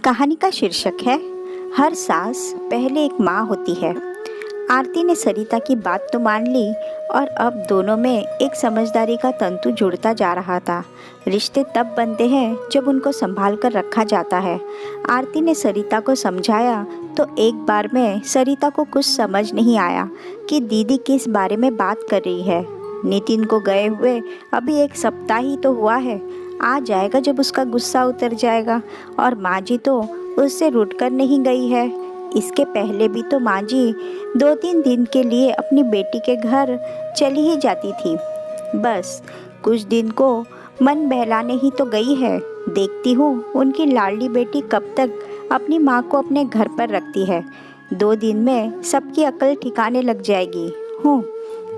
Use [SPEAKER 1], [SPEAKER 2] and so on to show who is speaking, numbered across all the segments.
[SPEAKER 1] कहानी का शीर्षक है हर सास पहले एक माँ होती है। आरती ने सरिता की बात तो मान ली और अब दोनों में एक समझदारी का तंतु जुड़ता जा रहा था। रिश्ते तब बनते हैं जब उनको संभाल कर रखा जाता है। आरती ने सरिता को समझाया तो एक बार में सरिता को कुछ समझ नहीं आया कि दीदी किस बारे में बात कर रही है। नितिन को गए हुए अभी एक सप्ताह ही तो हुआ है। आ जाएगा जब उसका गुस्सा उतर जाएगा। और माँ जी तो उससे रूठकर नहीं गई है। इसके पहले भी तो माँ जी 2-3 दिन के लिए अपनी बेटी के घर चली ही जाती थी। बस कुछ दिन को मन बहलाने ही तो गई है। देखती हूँ उनकी लाडली बेटी कब तक अपनी माँ को अपने घर पर रखती है। 2 दिन में सबकी अकल ठिकाने लग जाएगी हूँ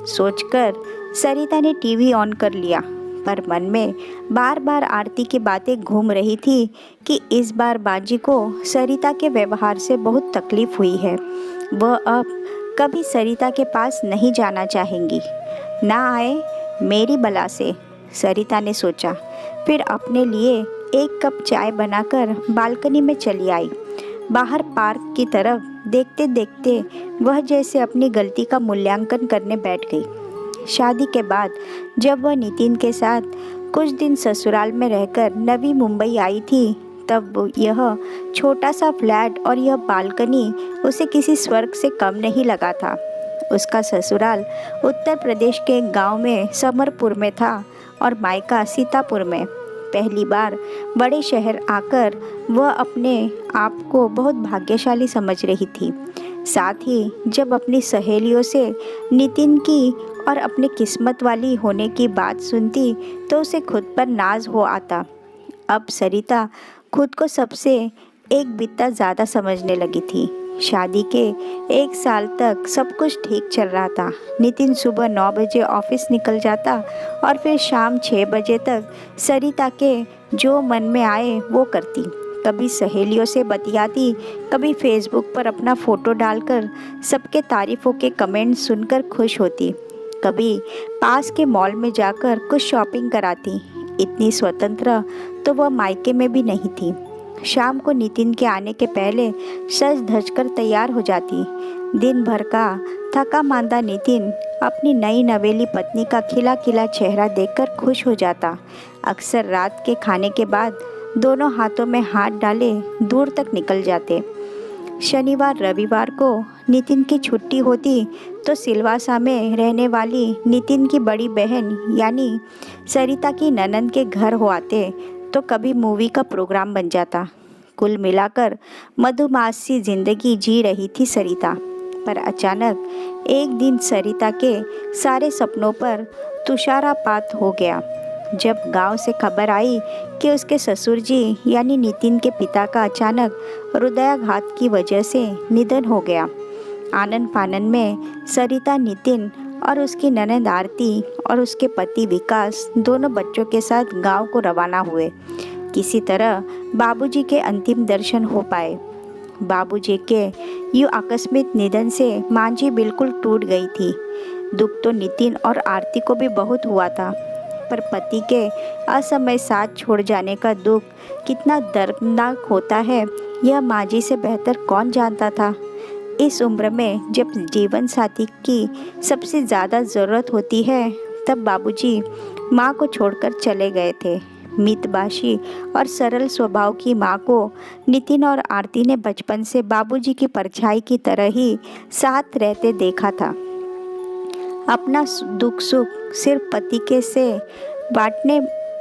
[SPEAKER 1] सोचकर सरिता ने टीवी ऑन कर लिया, पर मन में बार बार आरती की बातें घूम रही थी कि इस बार बाजी को सरिता के व्यवहार से बहुत तकलीफ हुई है। वह अब कभी सरिता के पास नहीं जाना चाहेंगी। ना आए मेरी बला से, सरिता ने सोचा। फिर अपने लिए एक कप चाय बनाकर बालकनी में चली आई। बाहर पार्क की तरफ देखते देखते वह जैसे अपनी गलती का मूल्यांकन करने बैठ गई। शादी के बाद जब वह नितिन के साथ कुछ दिन ससुराल में रहकर नवी मुंबई आई थी, तब यह छोटा सा फ्लैट और यह बालकनी उसे किसी स्वर्ग से कम नहीं लगा था। उसका ससुराल उत्तर प्रदेश के एक गांव में समरपुर में था और मायका सीतापुर में। पहली बार बड़े शहर आकर वह अपने आप को बहुत भाग्यशाली समझ रही थी। साथ ही जब अपनी सहेलियों से नितिन की और अपने किस्मत वाली होने की बात सुनती तो उसे खुद पर नाज हो आता। अब सरिता खुद को सबसे एक बित्ता ज़्यादा समझने लगी थी। शादी के 1 साल तक सब कुछ ठीक चल रहा था। नितिन सुबह 9 बजे ऑफिस निकल जाता और फिर शाम 6 बजे तक सरिता के जो मन में आए वो करती। कभी सहेलियों से बतियाती, कभी फेसबुक पर अपना फ़ोटो डालकर सबके तारीफ़ों के कमेंट सुनकर खुश होती, कभी पास के मॉल में जाकर कुछ शॉपिंग कराती। इतनी स्वतंत्र तो वह मायके में भी नहीं थी। शाम को नितिन के आने के पहले सज धज कर तैयार हो जाती। दिन भर का थका मांदा नितिन अपनी नई नवेली पत्नी का खिला खिला चेहरा देखकर खुश हो जाता। अक्सर रात के खाने के बाद दोनों हाथों में हाथ डाले दूर तक निकल जाते। शनिवार रविवार को नितिन की छुट्टी होती तो सिलवासा में रहने वाली नितिन की बड़ी बहन यानी सरिता की ननंद के घर हो आते तो कभी मूवी का प्रोग्राम बन जाता। कुल मिलाकर मधुमासी जिंदगी जी रही थी सरिता। पर अचानक एक दिन सरिता के सारे सपनों पर तुषारपात हो गया जब गांव से खबर आई कि उसके ससुर जी यानी नितिन के पिता का अचानक हृदयाघात की वजह से निधन हो गया। आनन फानन में सरिता नितिन और उसकी ननद आरती और उसके पति विकास दोनों बच्चों के साथ गांव को रवाना हुए। किसी तरह बाबूजी के अंतिम दर्शन हो पाए। बाबूजी के यूँ आकस्मिक निधन से माँ जी बिल्कुल टूट गई थी। दुख तो नितिन और आरती को भी बहुत हुआ था, पर पति के असमय साथ छोड़ जाने का दुख कितना दर्दनाक होता है यह माँ जी से बेहतर कौन जानता था। इस उम्र में जब जीवन साथी की सबसे ज़्यादा ज़रूरत होती है तब बाबूजी माँ को छोड़कर चले गए थे। मितभाषी और सरल स्वभाव की माँ को नितिन और आरती ने बचपन से बाबूजी की परछाई की तरह ही साथ रहते देखा था। अपना दुख सुख सिर्फ पति के से बांटने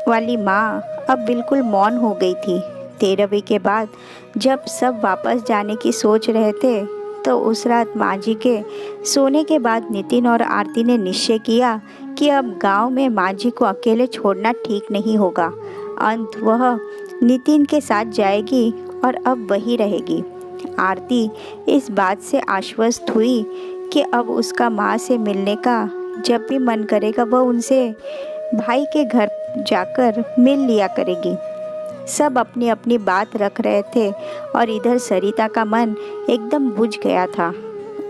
[SPEAKER 1] वाली माँ अब बिल्कुल मौन हो गई थी। 13वीं के बाद जब सब वापस जाने की सोच रहे थे तो उस रात माँ जी के सोने के बाद नितिन और आरती ने निश्चय किया कि अब गांव में माँ जी को अकेले छोड़ना ठीक नहीं होगा। अंत वह नितिन के साथ जाएगी और अब वही रहेगी। आरती इस बात से आश्वस्त हुई कि अब उसका माँ से मिलने का जब भी मन करेगा वह उनसे भाई के घर जाकर मिल लिया करेगी। सब अपनी अपनी बात रख रहे थे और इधर सरिता का मन एकदम बुझ गया था।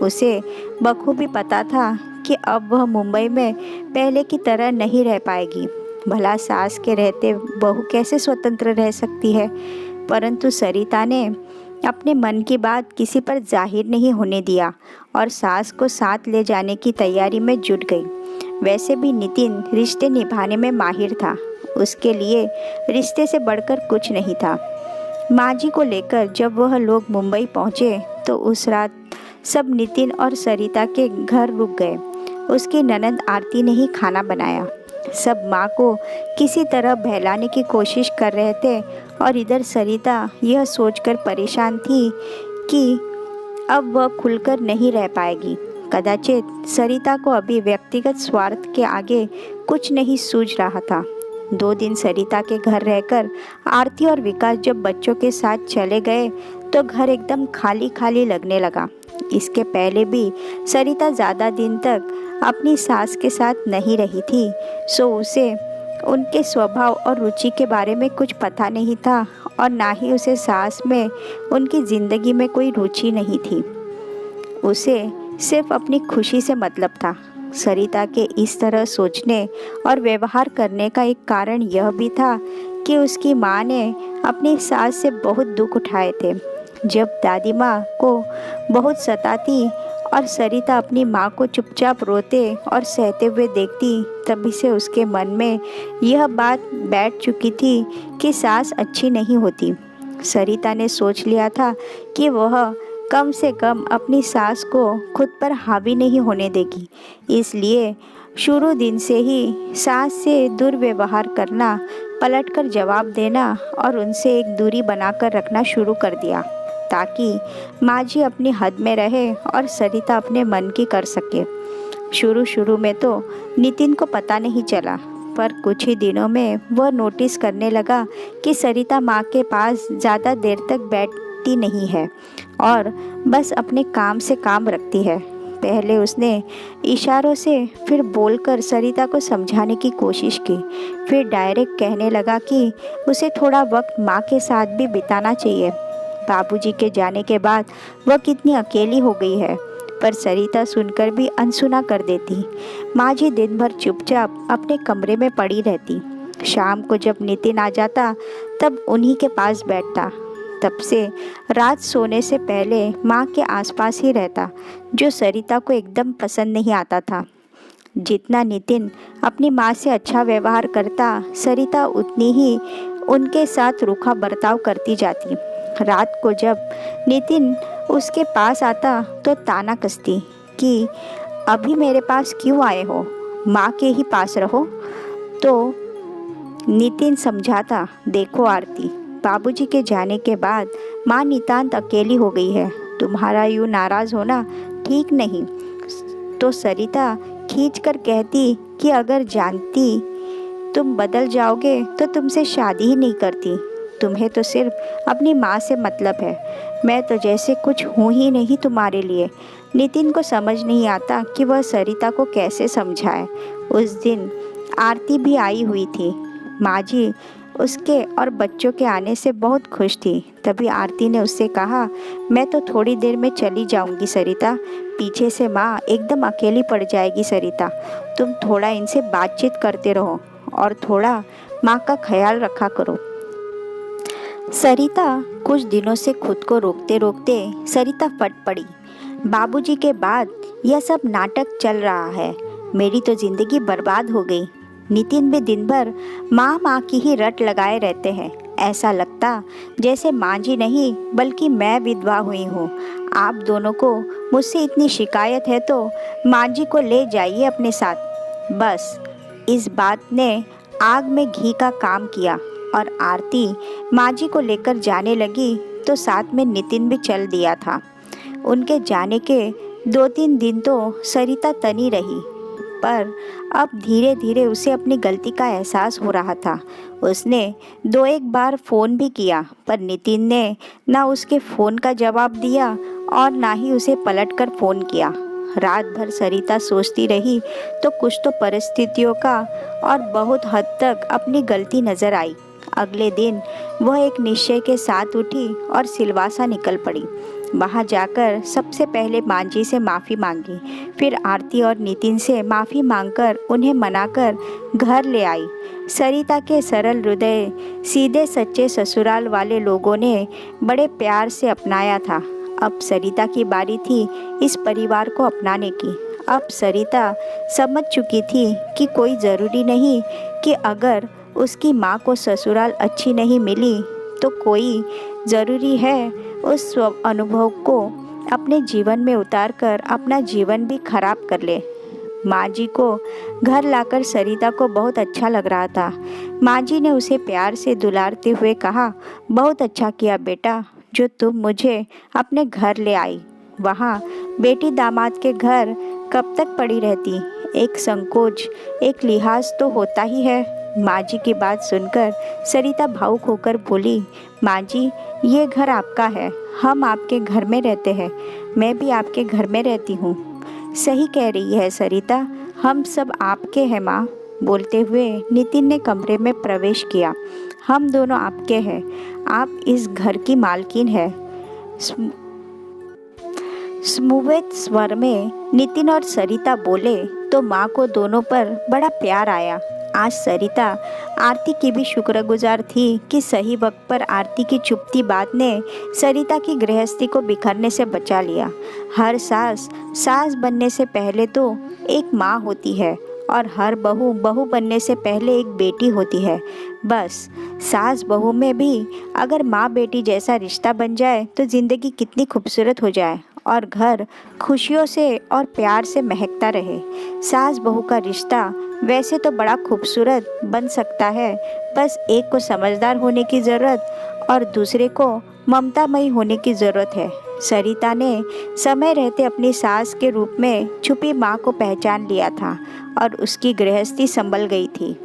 [SPEAKER 1] उसे बखूबी पता था कि अब वह मुंबई में पहले की तरह नहीं रह पाएगी। भला सास के रहते बहू कैसे स्वतंत्र रह सकती है। परंतु सरिता ने अपने मन की बात किसी पर जाहिर नहीं होने दिया और सास को साथ ले जाने की तैयारी में जुट गई। वैसे भी नितिन रिश्ते निभाने में माहिर था, उसके लिए रिश्ते से बढ़कर कुछ नहीं था। माँ जी को लेकर जब वह लोग मुंबई पहुँचे तो उस रात सब नितिन और सरिता के घर रुक गए। उसकी ननद आरती ने ही खाना बनाया। सब माँ को किसी तरह बहलाने की कोशिश कर रहे थे और इधर सरिता यह सोचकर परेशान थी कि अब वह खुलकर नहीं रह पाएगी। कदाचित सरिता को अभी व्यक्तिगत स्वार्थ के आगे कुछ नहीं सूझ रहा था। 2 दिन सरिता के घर रहकर आरती और विकास जब बच्चों के साथ चले गए तो घर एकदम खाली खाली लगने लगा। इसके पहले भी सरिता ज़्यादा दिन तक अपनी सास के साथ नहीं रही थी, सो उसे उनके स्वभाव और रुचि के बारे में कुछ पता नहीं था और ना ही उसे सास में उनकी ज़िंदगी में कोई रुचि नहीं थी। उसे सिर्फ अपनी खुशी से मतलब था। सरिता के इस तरह सोचने और व्यवहार करने का एक कारण यह भी था कि उसकी माँ ने अपनी सास से बहुत दुख उठाए थे। जब दादी माँ को बहुत सताती और सरिता अपनी माँ को चुपचाप रोते और सहते हुए देखती, तभी से उसके मन में यह बात बैठ चुकी थी कि सास अच्छी नहीं होती। सरिता ने सोच लिया था कि वह कम से कम अपनी सास को खुद पर हावी नहीं होने देगी। इसलिए शुरू दिन से ही सास से दुर्व्यवहार करना, पलटकर जवाब देना और उनसे एक दूरी बनाकर रखना शुरू कर दिया, ताकि माँ जी अपनी हद में रहे और सरिता अपने मन की कर सके। शुरू में तो नितिन को पता नहीं चला, पर कुछ ही दिनों में वह नोटिस करने लगा कि सरिता माँ के पास ज़्यादा देर तक बैठती नहीं है और बस अपने काम से काम रखती है। पहले उसने इशारों से, फिर बोलकर सरिता को समझाने की कोशिश की, फिर डायरेक्ट कहने लगा कि उसे थोड़ा वक्त माँ के साथ भी बिताना चाहिए। बाबूजी के जाने के बाद वह कितनी अकेली हो गई है, पर सरिता सुनकर भी अनसुना कर देती। माँ जी दिन भर चुपचाप अपने कमरे में पड़ी रहती। शाम को जब नितिन आ जाता तब उन्हीं के पास बैठता। तब से रात सोने से पहले माँ के आसपास ही रहता, जो सरिता को एकदम पसंद नहीं आता था। जितना नितिन अपनी माँ से अच्छा व्यवहार करता, सरिता उतनी ही उनके साथ रूखा बर्ताव करती जाती। रात को जब नितिन उसके पास आता तो ताना कसती कि अभी मेरे पास क्यों आए हो, माँ के ही पास रहो। तो नितिन समझाता, देखो आरती, बाबूजी के जाने के बाद माँ नितांत अकेली हो गई है, तुम्हारा यूँ नाराज़ होना ठीक नहीं। तो सरिता खींचकर कहती कि अगर जानती तुम बदल जाओगे तो तुमसे शादी ही नहीं करती, तुम्हें तो सिर्फ अपनी माँ से मतलब है, मैं तो जैसे कुछ हूँ ही नहीं तुम्हारे लिए। नितिन को समझ नहीं आता कि वह सरिता को कैसे समझाए। उस दिन आरती भी आई हुई थी। माँ जी उसके और बच्चों के आने से बहुत खुश थी। तभी आरती ने उससे कहा, मैं तो थोड़ी देर में चली जाऊंगी सरिता, पीछे से माँ एकदम अकेली पड़ जाएगी। सरिता, तुम थोड़ा इनसे बातचीत करते रहो और थोड़ा माँ का ख्याल रखा करो। सरिता कुछ दिनों से खुद को रोकते रोकते सरिता फट पड़ी, बाबूजी के बाद यह सब नाटक चल रहा है, मेरी तो ज़िंदगी बर्बाद हो गई। नितिन भी दिन भर माँ माँ की ही रट लगाए रहते हैं, ऐसा लगता जैसे माँ जी नहीं बल्कि मैं विधवा हुई हूँ। आप दोनों को मुझसे इतनी शिकायत है तो माँ जी को ले जाइए अपने साथ। बस इस बात ने आग में घी का काम किया और आरती माँ जी को लेकर जाने लगी तो साथ में नितिन भी चल दिया था। उनके जाने के 2-3 दिन तो सरिता तनी रही, पर अब धीरे धीरे उसे अपनी गलती का एहसास हो रहा था। उसने 2-1 बार फ़ोन भी किया, पर नितिन ने ना उसके फ़ोन का जवाब दिया और ना ही उसे पलटकर फ़ोन किया। रात भर सरिता सोचती रही तो कुछ तो परिस्थितियों का और बहुत हद तक अपनी गलती नज़र आई। अगले दिन वह एक निश्चय के साथ उठी और सिलवासा निकल पड़ी। वहाँ जाकर सबसे पहले माँ जी से माफ़ी मांगी, फिर आरती और नितिन से माफ़ी मांगकर उन्हें मनाकर घर ले आई। सरिता के सरल हृदय, सीधे सच्चे ससुराल वाले लोगों ने बड़े प्यार से अपनाया था। अब सरिता की बारी थी इस परिवार को अपनाने की। अब सरिता समझ चुकी थी कि कोई ज़रूरी नहीं कि अगर उसकी माँ को ससुराल अच्छी नहीं मिली तो कोई ज़रूरी है उस अनुभव को अपने जीवन में उतार कर अपना जीवन भी खराब कर ले। माँ जी को घर लाकर सरिता को बहुत अच्छा लग रहा था। माँ जी ने उसे प्यार से दुलारते हुए कहा, बहुत अच्छा किया बेटा जो तुम मुझे अपने घर ले आई। वहाँ बेटी दामाद के घर कब तक पड़ी रहती, एक संकोच, एक लिहाज तो होता ही है। माँ जी की बात सुनकर सरिता भावुक होकर बोली, माँ जी ये घर आपका है, हम आपके घर में रहते हैं, मैं भी आपके घर में रहती हूँ। सही कह रही है सरिता, हम सब आपके हैं माँ। बोलते हुए नितिन ने कमरे में प्रवेश किया। हम दोनों आपके हैं, आप इस घर की मालकिन है। स्मुवेत स्वर में नितिन और सरिता बोले तो माँ को दोनों पर बड़ा प्यार आया। आज सरिता आरती की भी शुक्रगुजार थी कि सही वक्त पर आरती की चुपती बात ने सरिता की गृहस्थी को बिखरने से बचा लिया। हर सास बनने से पहले तो एक माँ होती है और हर बहू बनने से पहले एक बेटी होती है। बस सास बहू में भी अगर माँ बेटी जैसा रिश्ता बन जाए तो ज़िंदगी कितनी खूबसूरत हो जाए और घर खुशियों से और प्यार से महकता रहे। सास बहू का रिश्ता वैसे तो बड़ा खूबसूरत बन सकता है, बस एक को समझदार होने की ज़रूरत और दूसरे को ममतामयी होने की ज़रूरत है। सरिता ने समय रहते अपनी सास के रूप में छुपी माँ को पहचान लिया था और उसकी गृहस्थी संभल गई थी।